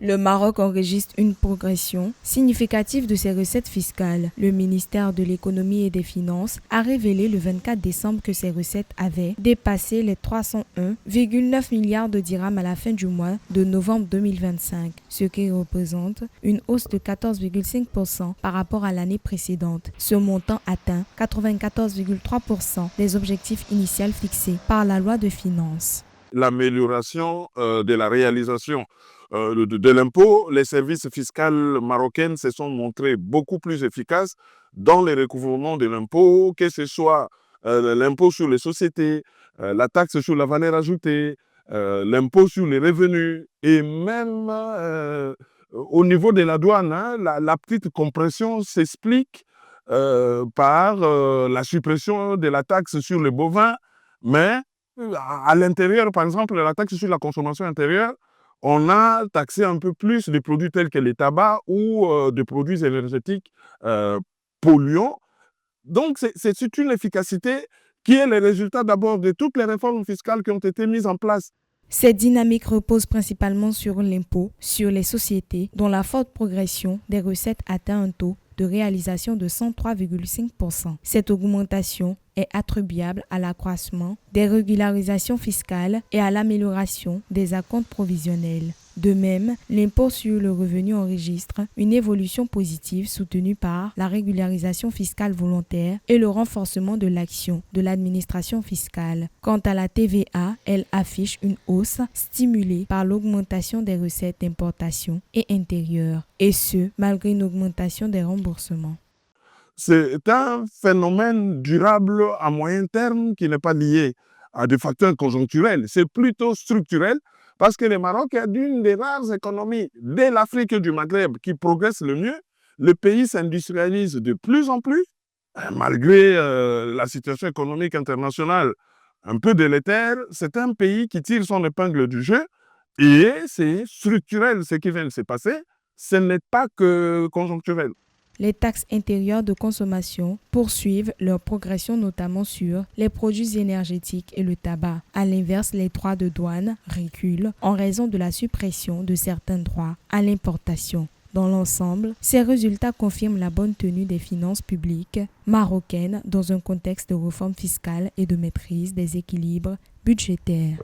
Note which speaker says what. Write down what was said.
Speaker 1: Le Maroc enregistre une progression significative de ses recettes fiscales. Le ministère de l'Économie et des Finances a révélé le 24 décembre que ses recettes avaient dépassé les 301,9 milliards de dirhams à la fin du mois de novembre 2025, ce qui représente une hausse de 14,5% par rapport à l'année précédente. Ce montant atteint 94,3% des objectifs initiaux fixés par la loi de finances.
Speaker 2: L'amélioration de la réalisation de l'impôt, les services fiscaux marocains se sont montrés beaucoup plus efficaces dans le recouvrement de l'impôt, que ce soit l'impôt sur les sociétés, la taxe sur la valeur ajoutée, l'impôt sur les revenus et même au niveau de la douane, hein, la petite compression s'explique par la suppression de la taxe sur les bovins, mais à l'intérieur, par exemple, la taxe sur la consommation intérieure, on a taxé un peu plus des produits tels que les tabacs ou des produits énergétiques polluants. Donc, c'est une efficacité qui est le résultat d'abord de toutes les réformes fiscales qui ont été mises en place.
Speaker 1: Cette dynamique repose principalement sur l'impôt sur les sociétés, dont la forte progression des recettes atteint un taux de réalisation de 103,5%. Cette augmentation est attribuable à l'accroissement des régularisations fiscales et à l'amélioration des acomptes provisionnels. De même, l'impôt sur le revenu enregistre une évolution positive soutenue par la régularisation fiscale volontaire et le renforcement de l'action de l'administration fiscale. Quant à la TVA, elle affiche une hausse stimulée par l'augmentation des recettes d'importation et intérieures, et ce, malgré une augmentation des remboursements.
Speaker 2: C'est un phénomène durable à moyen terme qui n'est pas lié à des facteurs conjoncturels, c'est plutôt structurel. Parce que le Maroc est l'une des rares économies de l'Afrique et du Maghreb qui progresse le mieux. Le pays s'industrialise de plus en plus, malgré la situation économique internationale un peu délétère. C'est un pays qui tire son épingle du jeu et c'est structurel ce qui vient de se passer. Ce n'est pas que conjoncturel.
Speaker 1: Les taxes intérieures de consommation poursuivent leur progression notamment sur les produits énergétiques et le tabac. À l'inverse, les droits de douane reculent en raison de la suppression de certains droits à l'importation. Dans l'ensemble, ces résultats confirment la bonne tenue des finances publiques marocaines dans un contexte de réforme fiscale et de maîtrise des équilibres budgétaires.